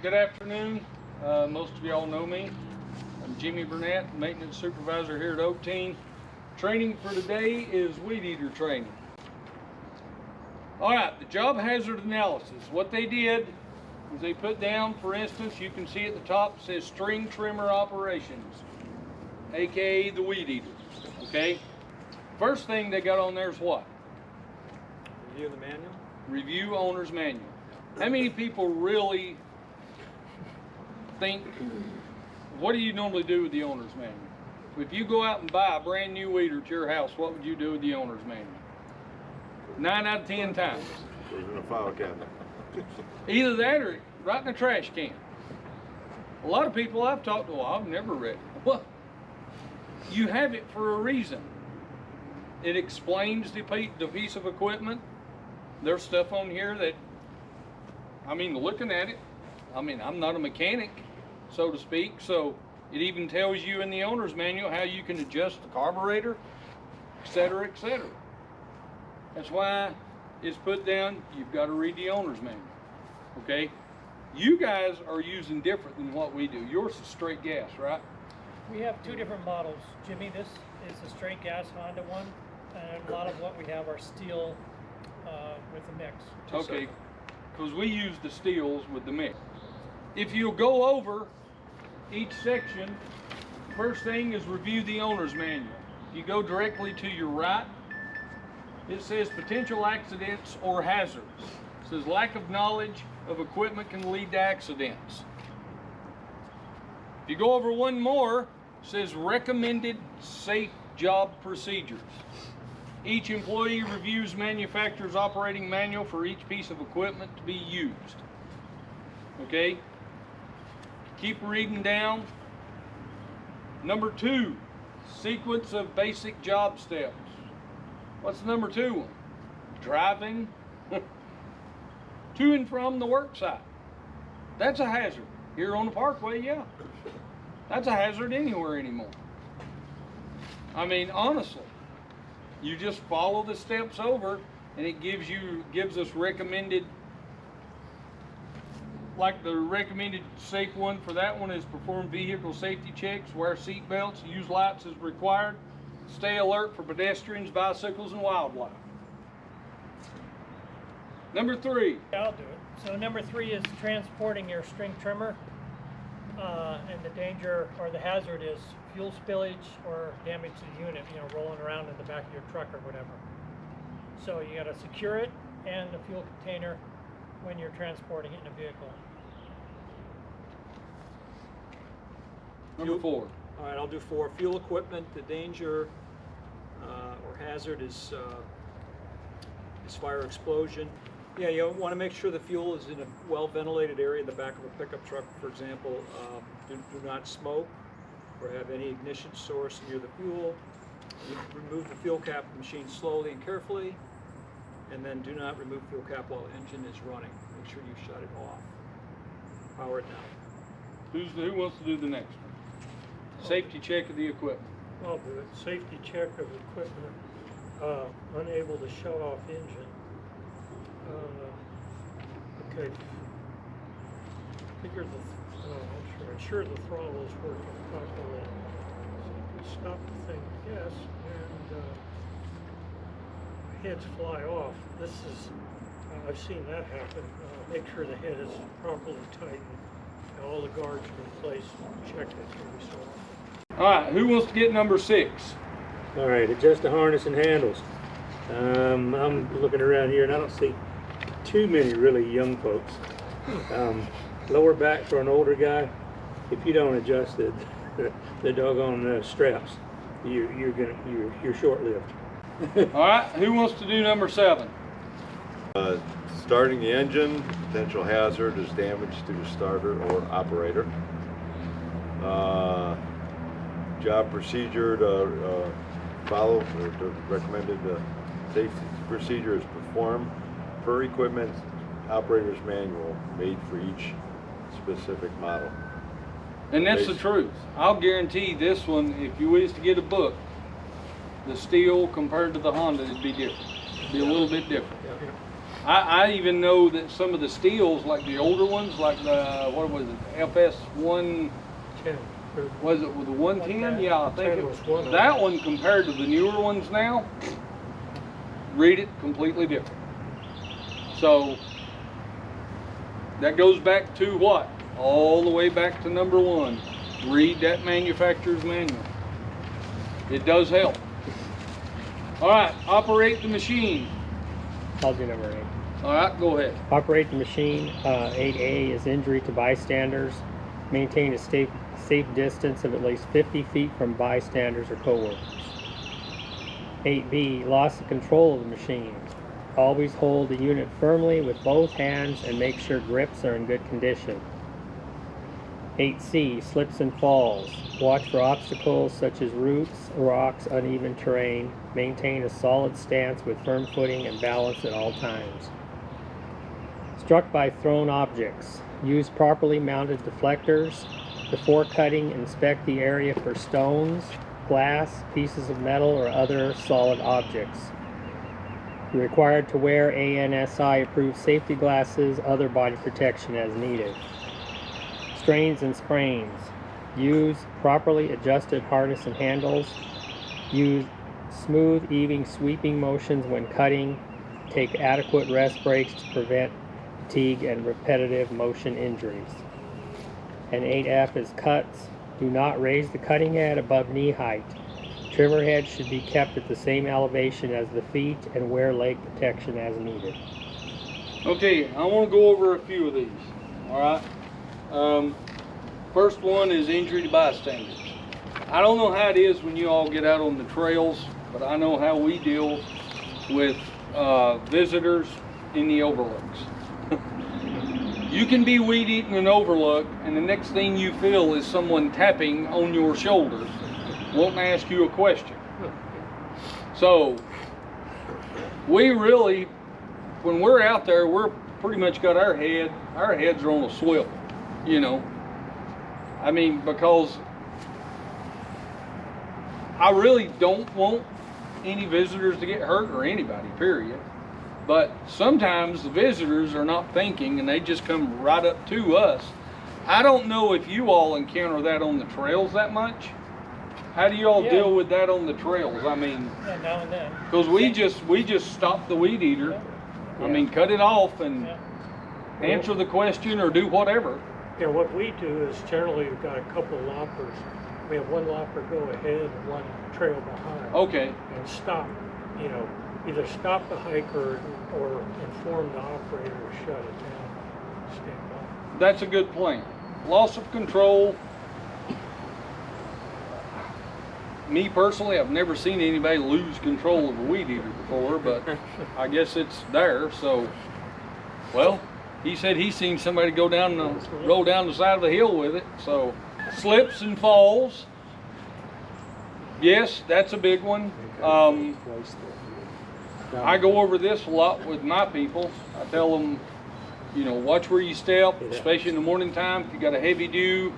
Good afternoon. Most of y'all know me. I'm Jimmy Burnett, maintenance supervisor here at Oak Team. Training for today is weed eater training. All right, the job hazard analysis. What they did is they put down, for instance, you can see at the top it says string trimmer operations, aka the weed eater. Okay. First thing they got on there is what? Review the manual. Review owner's manual. How many people really think, what do you normally do with the owner's manual? If you go out and buy a brand new weeder to your house, what would you do with the owner's manual? 9 out of 10 times. Goes in a file cabinet. Either that or right in a trash can. A lot of people I've talked to, well, I've never read it. Well, you have it for a reason. It explains the piece of equipment. There's stuff on here that, I mean, looking at it, I mean, I'm not a mechanic, so to speak, so it even tells you in the owner's manual how you can adjust the carburetor, etc., etc. That's why it's put down, you've got to read the owner's manual, okay? You guys are using different than what we do. Yours is straight gas, right? We have two different models. Jimmy, this is a straight gas Honda one, and a lot of what we have are steel with a mix. Okay, because we use the steels with the mix. If you'll go over each section, first thing is review the owner's manual. If you go directly to your right, it says potential accidents or hazards. It says lack of knowledge of equipment can lead to accidents. If you go over one more, it says recommended safe job procedures. Each employee reviews manufacturer's operating manual for each piece of equipment to be used. Okay? Keep reading down. Number 2, sequence of basic job steps. What's number 2 one? Driving to and from the work site. That's a hazard. Here on the parkway, yeah. That's a hazard anywhere anymore. I mean, honestly, you just follow the steps over and it gives us recommended, like the recommended safe one for that one is perform vehicle safety checks, wear seat belts, use lights as required, stay alert for pedestrians, bicycles, and wildlife. Number 3. I'll do it. So number 3 is transporting your string trimmer, and the danger or the hazard is fuel spillage or damage to the unit, you know, rolling around in the back of your truck or whatever. So you got to secure it and the fuel container when you're transporting it in a vehicle. Number 4. All right, I'll do 4. Fuel equipment. The danger or hazard is fire explosion. Yeah, you want to make sure the fuel is in a well-ventilated area in the back of a pickup truck, for example. Do not smoke or have any ignition source near the fuel. You remove the fuel cap of the machine slowly and carefully, and then do not remove fuel cap while the engine is running. Make sure you shut it off. Power it down. Who wants to do the next one? Safety check of the equipment. I'll do it. Safety check of equipment. Unable to shut off engine. Okay. Figure ensure the throttle is working properly. So you can stop the thing, yes, and heads fly off. This is, I've seen that happen. Make sure the head is properly tightened and all the guards are in place. Check it every so often. All right, who wants to get number 6? All right, adjust the harness and handles. I'm looking around here and I don't see too many really young folks. Lower back for an older guy, if you don't adjust the doggone straps, you're short-lived. All right, who wants to do number 7? Starting the engine, potential hazard is damage to the starter or operator. Job procedure to follow, or the recommended safety procedure is perform per equipment operator's manual made for each specific model. And that's the truth. I'll guarantee this one, if you was to get a book, the steel compared to the Honda, it'd be different. It'd be a little bit different. I even know that some of the steels, like the older ones, like the, what was it, FS1, 10. was it with the 110? Yeah, I think 10 it was one of that them. one compared to the newer ones now, read it completely different. So that goes back to what? All the way back to number 1. Read that manufacturer's manual. It does help. All right, operate the machine. I'll do number 8. All right, go ahead. Operate the machine. 8A is injury to bystanders. Maintain a safe distance of at least 50 feet from bystanders or coworkers. 8B, loss of control of the machine. Always hold the unit firmly with both hands and make sure grips are in good condition. 8C, slips and falls. Watch for obstacles such as roots, rocks, uneven terrain. Maintain a solid stance with firm footing and balance at all times. Struck by thrown objects. Use properly mounted deflectors. Before cutting, inspect the area for stones, glass, pieces of metal, or other solid objects. You're required to wear ANSI-approved safety glasses, other body protection as needed. Strains and sprains. Use properly adjusted harness and handles. Use smooth, even, sweeping motions when cutting. Take adequate rest breaks to prevent fatigue and repetitive motion injuries. And 8F is cuts. Do not raise the cutting head above knee height. Trimmer head should be kept at the same elevation as the feet and wear leg protection as needed. Okay, I want to go over a few of these. All right. First one is injury to bystanders. I don't know how it is when you all get out on the trails, but I know how we deal with visitors in the overlooks. You can be weed eating an overlook, and the next thing you feel is someone tapping on your shoulder, wanting to ask you a question. So we really, when we're out there, we're pretty much got our heads are on a swivel, you know. I mean, because I really don't want any visitors to get hurt, or anybody, period. But sometimes the visitors are not thinking and they just come right up to us. I don't know if you all encounter that on the trails that much. How do you all deal with that on the trails? I mean, Yeah, now and then. because we just stop the weed eater. Yeah. I mean, cut it off and answer the question or do whatever. Yeah, what we do is generally we've got a couple of loppers. We have one lopper go ahead and one trail behind. Okay. And stop, you know, either stop the hiker or inform the operator to shut it down. Stand by. That's a good plan. Loss of control. Me personally, I've never seen anybody lose control of a weed eater before, but I guess it's there. So, well, he said he's seen somebody roll down the side of the hill with it. So, slips and falls. Yes, that's a big one. I go over this a lot with my people. I tell them, you know, watch where you step, especially in the morning time. If you got a heavy dew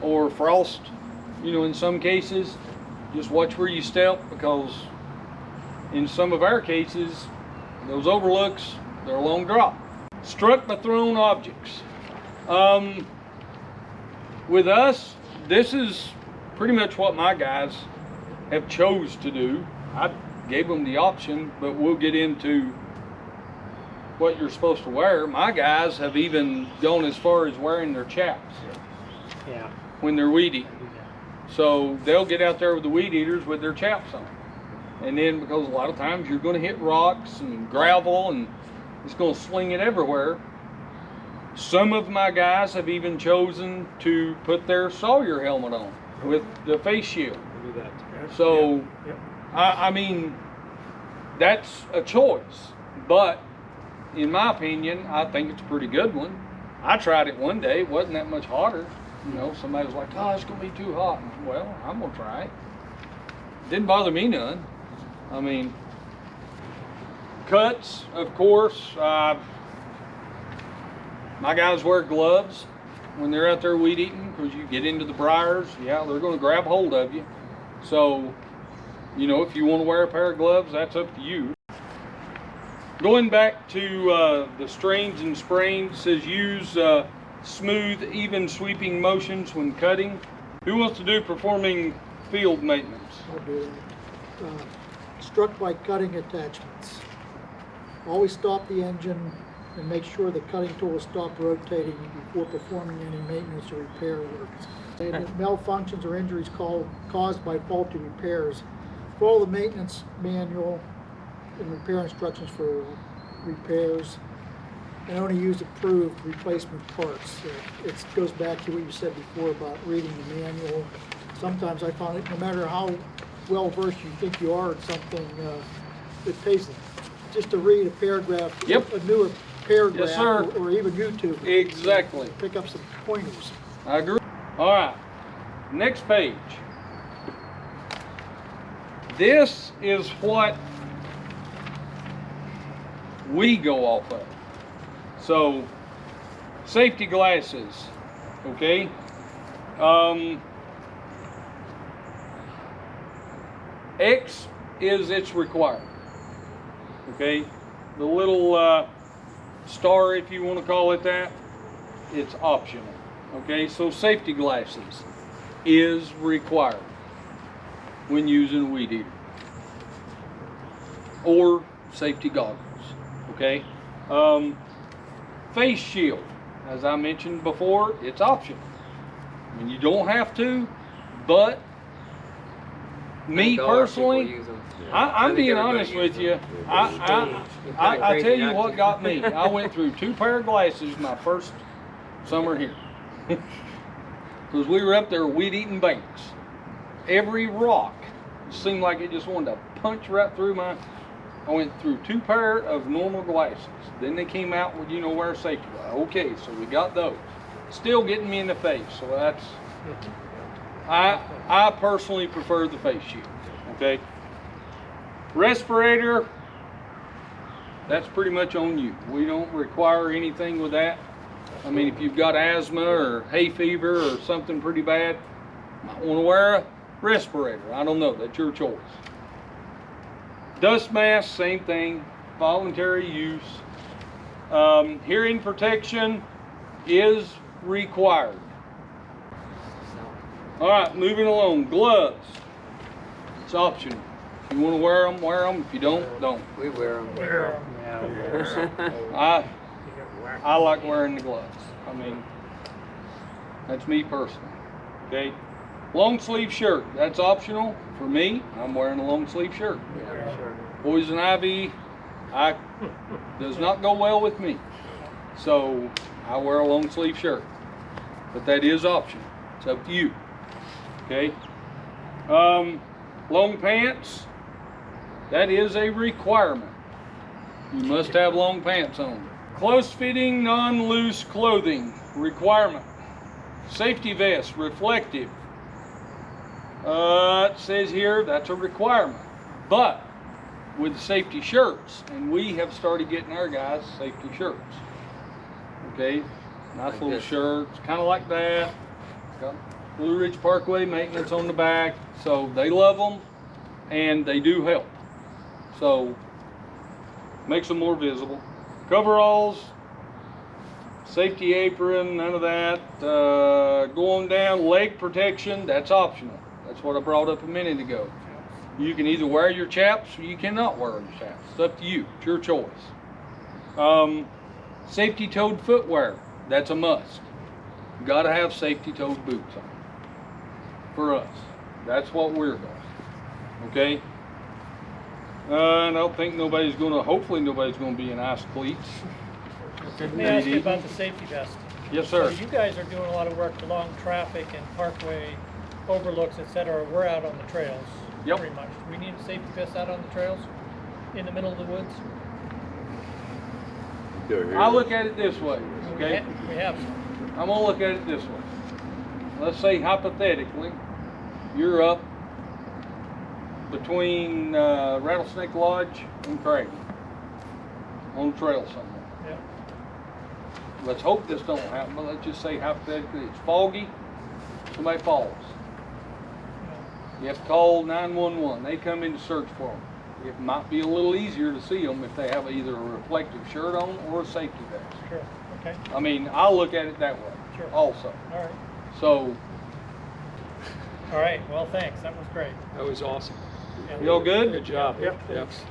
or frost, you know, in some cases, just watch where you step, because in some of our cases, those overlooks, they're a long drop. Struck by thrown objects. With us, this is pretty much what my guys have chose to do. I gave them the option, but we'll get into what you're supposed to wear. My guys have even gone as far as wearing their chaps when they're weed eating. So they'll get out there with the weed eaters with their chaps on. And then, because a lot of times you're going to hit rocks and gravel and it's going to sling it everywhere. Some of my guys have even chosen to put their Sawyer helmet on with the face shield. We do that. So, Yep. I mean, that's a choice. But in my opinion, I think it's a pretty good one. I tried it one day. It wasn't that much hotter. You know, somebody was like, oh, it's going to be too hot. Well, I'm going to try it. Didn't bother me none. I mean, cuts, of course. My guys wear gloves when they're out there weed eating, because you get into the briars, yeah, they're going to grab hold of you. So, you know, if you want to wear a pair of gloves, that's up to you. Going back to the strains and sprains, says use smooth, even sweeping motions when cutting. Who wants to do performing field maintenance? I'll do it. Struck by cutting attachments. Always stop the engine and make sure the cutting tool is stopped rotating before performing any maintenance or repair works. And malfunctions or injuries caused by faulty repairs. Follow the maintenance manual and repair instructions for repairs, and only use approved replacement parts. It goes back to what you said before about reading the manual. Sometimes I found it, no matter how well versed you think you are at something, it pays just to read a paragraph, Yep. a newer paragraph, Yes, sir. or even YouTube. Exactly. Pick up some pointers. I agree. All right, next page. This is what we go off of. So, safety glasses, okay? X is its requirement, okay? The little star, if you want to call it that, it's optional, okay? So safety glasses is required when using a weed eater, or safety goggles, okay? Face shield, as I mentioned before, it's optional. I mean, you don't have to, but me personally, I'm being honest with you. I tell you what got me. I went through 2 pair of glasses my first summer here. Because we were up there weed eating banks. Every rock seemed like it just wanted to punch right through my. I went through 2 pair of normal glasses. Then they came out with, wear safety glasses. Okay, so we got those. Still getting me in the face, so that's. I personally prefer the face shield. Okay. Respirator. That's pretty much on you. We don't require anything with that. I mean, if you've got asthma or hay fever or something pretty bad, you might want to wear a respirator. I don't know. That's your choice. Dust mask, same thing. Voluntary use. Hearing protection is required. All right, moving along. Gloves. It's optional. If you want to wear them, wear them. If you don't, don't. We wear them. I like wearing the gloves. I mean, that's me personally. Okay. Long sleeve shirt. That's optional for me. I'm wearing a long sleeve shirt. Yeah, sure. Poison ivy, does not go well with me. So I wear a long sleeve shirt. But that is optional. It's up to you. Okay. Long pants. That is a requirement. You must have long pants on. Close-fitting, non-loose clothing, requirement. Safety vest, reflective. It says here that's a requirement. But with safety shirts, and we have started getting our guys safety shirts. Okay, nice Like little this. shirts, kind of like that. Got Blue Ridge Parkway maintenance on the back, so they love them, and they do help. So makes them more visible. Coveralls, safety apron, none of that. Going down, leg protection, that's optional. That's what I brought up a minute ago. You can either wear your chaps or you cannot wear your chaps. It's up to you. It's your choice. Safety-toed footwear, that's a must. You gotta have safety-toed boots on. For us, that's what we're going. Okay. I don't think hopefully nobody's gonna be in ice cleats. Let me ask you about the safety vest. Yes, So sir. you guys are doing a lot of work along traffic and parkway overlooks, etc. We're out on the trails. Yep. Pretty much. Do we need a safety vest out on the trails? In the middle of the woods? I look at it this way, okay? We have some. I'm gonna look at it this way. Let's say hypothetically, you're up between Rattlesnake Lodge and Craig on the trail somewhere. Yeah. Let's hope this don't happen, but let's just say hypothetically it's foggy, somebody falls. You have to call 911. They come in to search for them. it might be a little easier to see them if they have either a reflective shirt on or a safety vest. Sure, okay, I mean, I'll look at it that way Sure. also. all right. So, All right, well, thanks, that was great. That was awesome. you all good? Good job. Yep. Yes.